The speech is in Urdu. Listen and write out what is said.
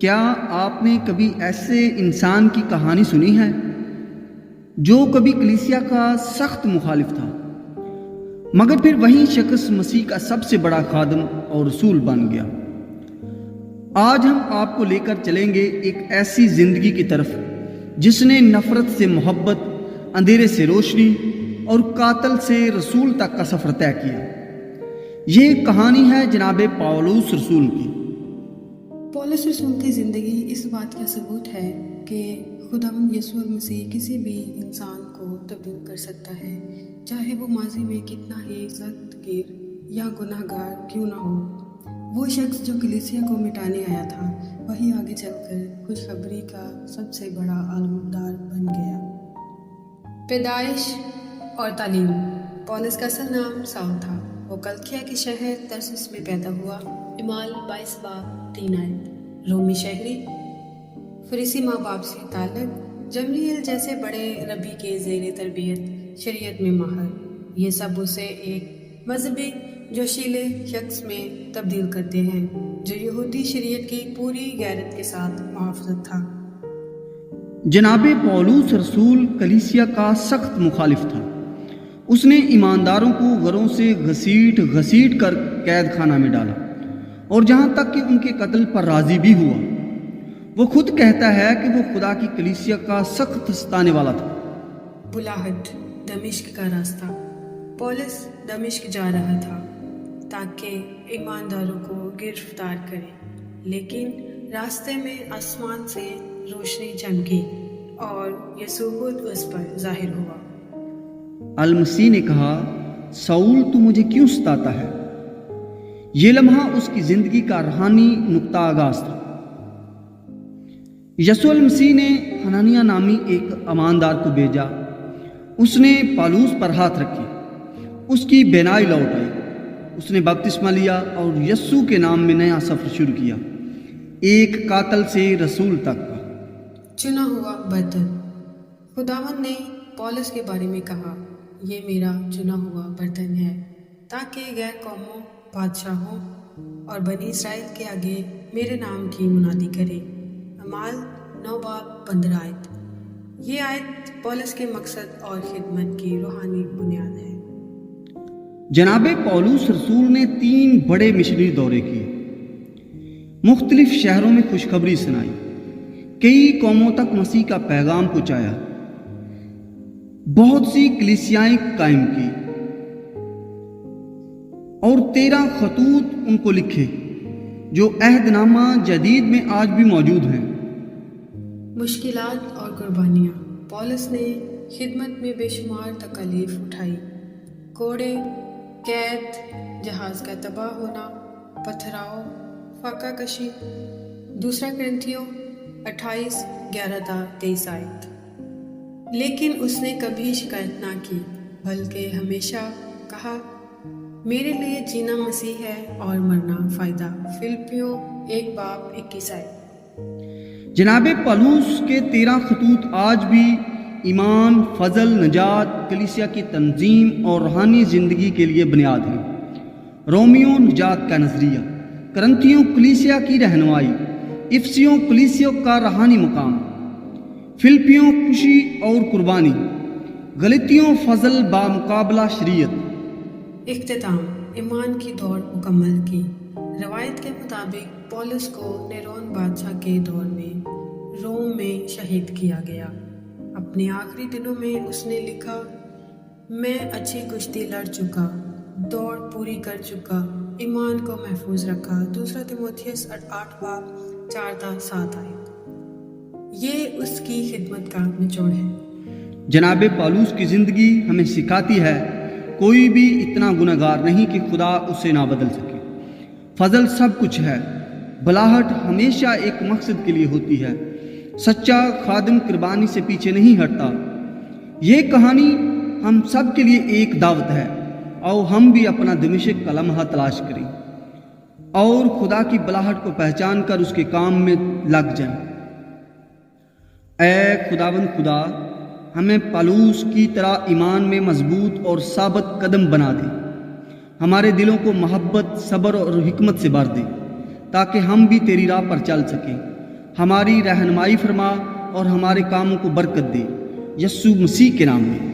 کیا آپ نے کبھی ایسے انسان کی کہانی سنی ہے جو کبھی کلیسیا کا سخت مخالف تھا، مگر پھر وہی شخص مسیح کا سب سے بڑا خادم اور رسول بن گیا؟ آج ہم آپ کو لے کر چلیں گے ایک ایسی زندگی کی طرف جس نے نفرت سے محبت، اندھیرے سے روشنی اور قاتل سے رسول تک کا سفر طے کیا۔ یہ کہانی ہے جناب پولس رسول کی۔ پولس رسول کی زندگی اس بات کا ثبوت ہے کہ خداوند یسوع مسیح کسی بھی انسان کو تبدیل کر سکتا ہے، چاہے وہ ماضی میں کتنا ہی سخت گیر یا گناہ گار کیوں نہ ہو۔ وہ شخص جو کلیسیا کو مٹانے آیا تھا، وہی آگے چل کر خوشخبری کا سب سے بڑا علمبردار بن گیا۔ پیدائش اور تعلیم۔ پولس کا اصل نام ساؤل تھا۔ وہ کلکھیا کے شہر ترسس میں پیدا ہوا۔ اعمال 22 باب 3 آیت۔ رومی شہری، فریسی ماں باپ سے تعلق، جملیل جیسے بڑے ربی کے زیر تربیت، شریعت میں ماہر۔ یہ سب اسے ایک مذہبی جوشیلے شخص میں تبدیل کرتے ہیں جو یہودی شریعت کی پوری غیرت کے ساتھ محافظت تھا۔ جناب پولس رسول کلیسیا کا سخت مخالف تھا۔ اس نے ایمانداروں کو غروں سے گھسیٹ کر قید خانہ میں ڈالا، اور جہاں تک کہ ان کے قتل پر راضی بھی ہوا۔ وہ خود کہتا ہے کہ وہ خدا کی کلیسیا کا سخت ستانے والا تھا۔ بلاہٹ، دمشق کا راستہ۔ پولس دمشق جا رہا تھا تاکہ ایمانداروں کو گرفتار کرے، لیکن راستے میں آسمان سے روشنی چمکی اور یسوع خود اس پر ظاہر ہوا۔ المسیح نے کہا، ساؤل تو مجھے کیوں ستاتا ہے؟ یہ لمحہ اس کی زندگی کا روحانی نقطہ آغاز تھا۔ یسوع المسیح نے حنانیہ نامی ایک ایماندار کو بھیجا۔ اس نے پالوس پر ہاتھ رکھے، اس کی بینائی لوٹ آئی۔ اس نے بپتسمہ لیا اور یسوع کے نام میں نیا سفر شروع کیا، ایک قاتل سے رسول تک کا۔ چنا ہوا برتن۔ خداوند نے پولس کے بارے میں کہا، یہ میرا چنا ہوا برتن ہے تاکہ غیر قوموں، بادشاہوں اور بنی اسرائیل کے آگے میرے نام کی منادی کرے۔ اعمال 9 باب 15 آیت۔ یہ آیت پولس کے مقصد اور خدمت کی روحانی بنیاد ہے۔ جناب پولس رسول نے 3 بڑے مشنری دورے کیے، مختلف شہروں میں خوشخبری سنائی، کئی قوموں تک مسیح کا پیغام پہنچایا، بہت سی کلیسیائیں قائم کی، اور 13 خطوط ان کو لکھے جو عہد نامہ جدید میں آج بھی موجود ہیں۔ مشکلات اور قربانیاں۔ پولس نے خدمت میں بے شمار تکالیف اٹھائی، کوڑے، قید، جہاز کا تباہ ہونا، پتھراؤ، فاقہ کشی۔ دوسرا کرنتھیوں 28:11-23 آیت۔ لیکن اس نے کبھی شکایت نہ کی، بلکہ ہمیشہ کہا، میرے لیے جینا مسیح ہے اور مرنا فائدہ۔ فلپیوں 1 باب 21 آیت۔ جناب پولس کے 13 خطوط آج بھی ایمان، فضل، نجات، کلیسیا کی تنظیم اور روحانی زندگی کے لیے بنیاد ہیں۔ رومیوں نجات کا نظریہ، کرنتھیوں کلیسیا کی رہنمائی، افسیوں کلیسیا کا روحانی مقام، فلپیوں خوشی اور قربانی، غلطیوں فضل بامقابلہ شریعت۔ اختتام۔ ایمان کی دوڑ مکمل کی۔ روایت کے مطابق پولس کو نیرون بادشاہ کے دور میں روم میں شہید کیا گیا۔ اپنے آخری دنوں میں اس نے لکھا، میں اچھی کشتی لڑ چکا، دوڑ پوری کر چکا، ایمان کو محفوظ رکھا۔ دوسرا تیموتھیوس 8 باب 4-7 آیت۔ یہ اس کی خدمت کا نچوڑ ہے۔ جناب پولس کی زندگی ہمیں سکھاتی ہے، کوئی بھی اتنا گنہگار نہیں کہ خدا اسے نہ بدل سکے۔ فضل سب کچھ ہے، بلاہٹ ہمیشہ ایک مقصد کے لیے ہوتی ہے، سچا خادم قربانی سے پیچھے نہیں ہٹتا۔ یہ کہانی ہم سب کے لیے ایک دعوت ہے، اور ہم بھی اپنا دمشق کا لمحہ تلاش کریں اور خدا کی بلاہٹ کو پہچان کر اس کے کام میں لگ جائیں۔ اے خداوند خدا، ہمیں پولس کی طرح ایمان میں مضبوط اور ثابت قدم بنا دے، ہمارے دلوں کو محبت، صبر اور حکمت سے بھر دے، تاکہ ہم بھی تیری راہ پر چل سکیں ہماری رہنمائی فرما اور ہمارے کاموں کو برکت دے، یسوع مسیح کے نام میں۔